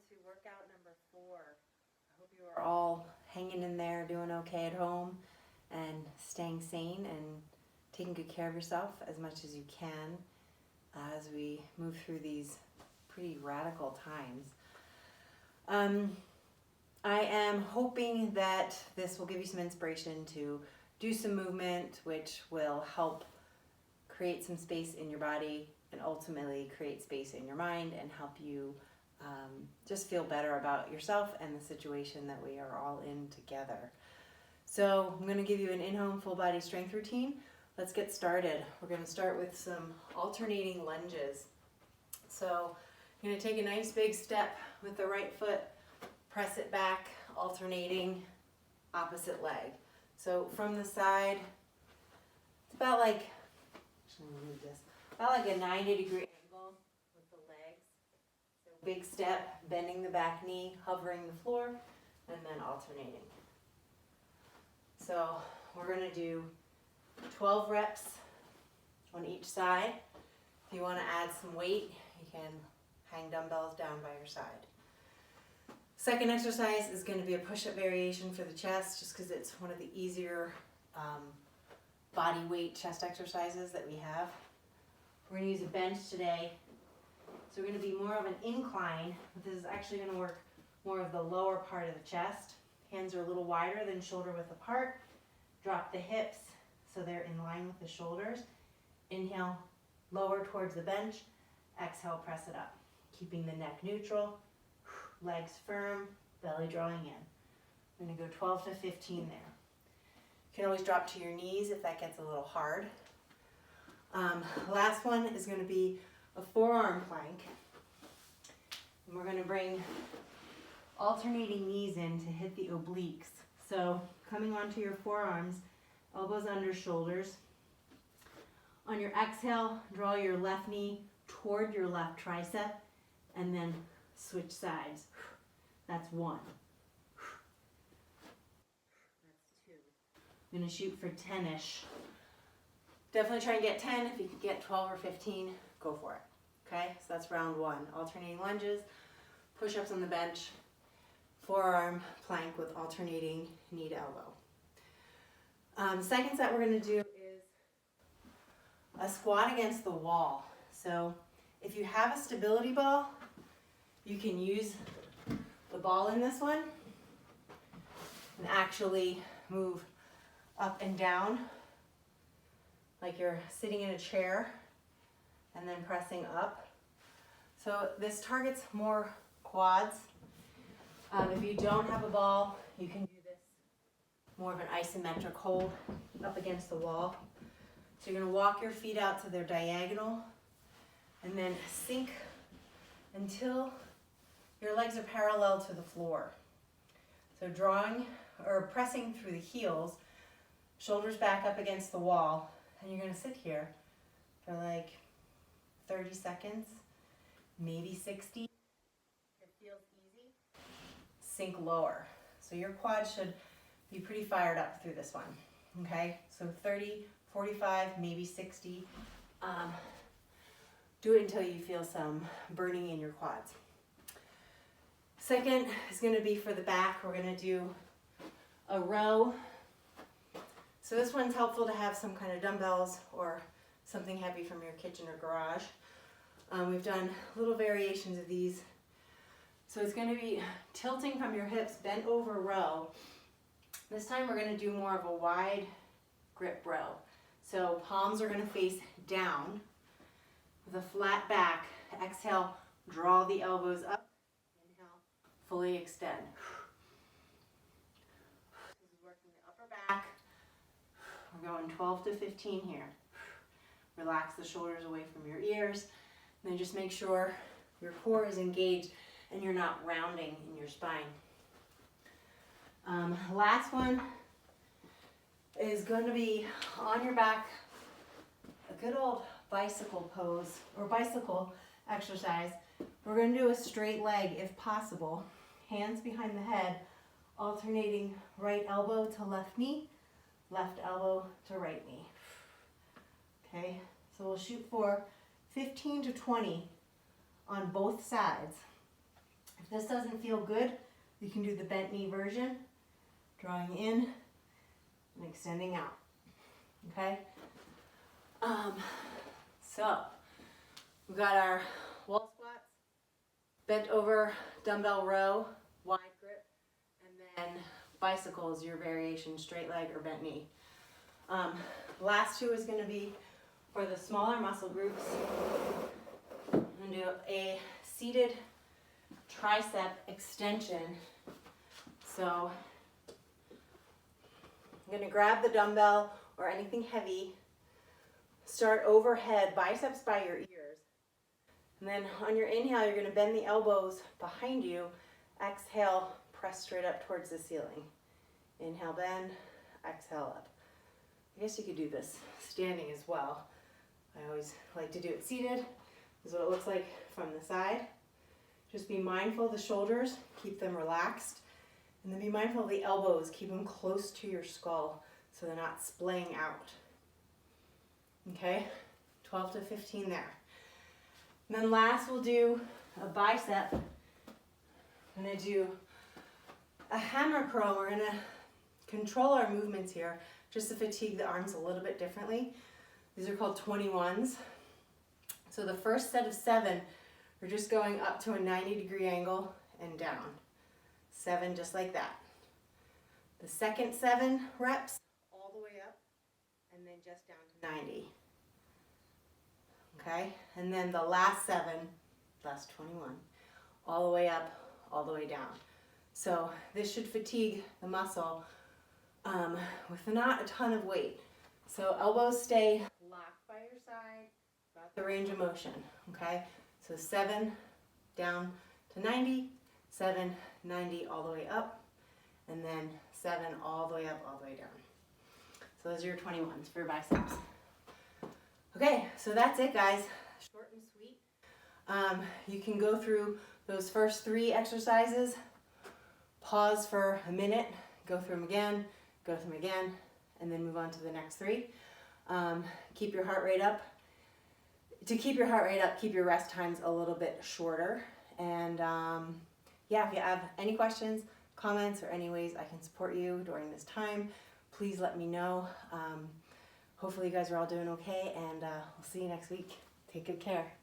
to workout number 4. I hope you are all hanging in there, doing okay at home, and staying sane and taking good care of yourself as much as you can as we move through these pretty radical times. I am hoping that this will give you some inspiration to do some movement, which will help create some space in your body and ultimately create space in your mind and help you just feel better about yourself and the situation that we are all in together. So I'm going to give you an in-home full body strength routine. Let's get started. We're going to start with some alternating lunges. So you're going to take a nice big step with the right foot, press it back, alternating opposite leg. So from the side, it's about like, about like a 90-degree angle with the legs. So big step, bending the back knee, hovering the floor, and then alternating. So we're going to do 12 reps on each side. If you want to add some weight, you can hang dumbbells down by your side. Second exercise is going to be a push-up variation for the chest, just because it's one of the easier body weight chest exercises that we have. We're going to use a bench today. So we're going to be more of an incline, but this is actually going to work more of the lower part of the chest. Hands are a little wider than shoulder width apart. Drop the hips so they're in line with the shoulders. Inhale, lower towards the bench. Exhale, press it up. Keeping the neck neutral, legs firm, belly drawing in. We're going to go 12 to 15 there. You can always drop to your knees if that gets a little hard. Last one is going to be a forearm plank. And we're going to bring alternating knees in to hit the obliques. So coming onto your forearms, elbows under shoulders. On your exhale, draw your left knee toward your left tricep and then switch sides. That's 1. That's 2. I'm going to shoot for 10-ish. Definitely try and get 10. If you can get 12 or 15, go for it. Okay, so that's round 1. Alternating lunges, push-ups on the bench, forearm plank with alternating knee to elbow. Second set we're going to do is a squat against the wall. So if you have a stability ball, you can use the ball in this one and actually move up and down like you're sitting in a chair and then pressing up. So this targets more quads. If you don't have a ball, you can do this more of an isometric hold up against the wall. So you're going to walk your feet out to their diagonal and then sink until your legs are parallel to the floor. So drawing or pressing through the heels, shoulders back up against the wall, and you're going to sit here for like 30 seconds, maybe 60. It feels easy. Sink lower. So your quads should be pretty fired up through this one. Okay, so 30, 45, maybe 60. Do it until you feel some burning in your quads. Second is going to be for the back. We're going to do a row. So this one's helpful to have some kind of dumbbells or something heavy from your kitchen or garage. We've done little variations of these. So it's going to be tilting from your hips, bent over row. This time we're going to do more of a wide grip row. So palms are going to face down with a flat back. Exhale, draw the elbows up. Inhale, fully extend. This is working the upper back. We're going 12 to 15 here. Relax the shoulders away from your ears. And then just make sure your core is engaged and you're not rounding in your spine. Last one is going to be on your back, a good old bicycle pose or bicycle exercise. We're going to do a straight leg if possible. Hands behind the head, alternating right elbow to left knee, left elbow to right knee. Okay, so we'll shoot for 15 to 20 on both sides. If this doesn't feel good, you can do the bent knee version, drawing in and extending out. Okay? So we've got our wall squats, bent over dumbbell row, wide grip, and then bicycles, your variation, straight leg or bent knee. Last two is going to be for the smaller muscle groups. I'm going to do a seated tricep extension. So I'm going to grab the dumbbell or anything heavy, start overhead, biceps by your ears. And then on your inhale, you're going to bend the elbows behind you. Exhale, press straight up towards the ceiling. Inhale, bend, exhale up. I guess you could do this standing as well. I always like to do it seated. This is what it looks like from the side. Just be mindful of the shoulders, keep them relaxed. And then be mindful of the elbows, keep them close to your skull so they're not splaying out. Okay, 12 to 15 there. And then last we'll do a bicep. I'm gonna do a hammer curl. We're gonna control our movements here just to fatigue the arms a little bit differently. These are called 21s. So the first set of 7, we're just going up to a 90-degree angle and down. 7 just like that. The second 7 reps all the way up and then just down to 90. Okay, and then the last 7, last 21, all the way up, all the way down. So this should fatigue the muscle with not a ton of weight. So elbows stay locked by your side, about the range of motion, okay? So 7 down to 90, 7, 90 all the way up, and then 7 all the way up, all the way down. So those are your 21s for your biceps. Okay, so that's it, guys. Short and sweet. You can go through those first 3 exercises, pause for a minute, go through them again, and then move on to the next 3. Keep your heart rate up. To keep your heart rate up, keep your rest times a little bit shorter. And yeah, if you have any questions, comments, or any ways I can support you during this time, please let me know. Hopefully you guys are all doing okay, and we'll see you next week. Take good care.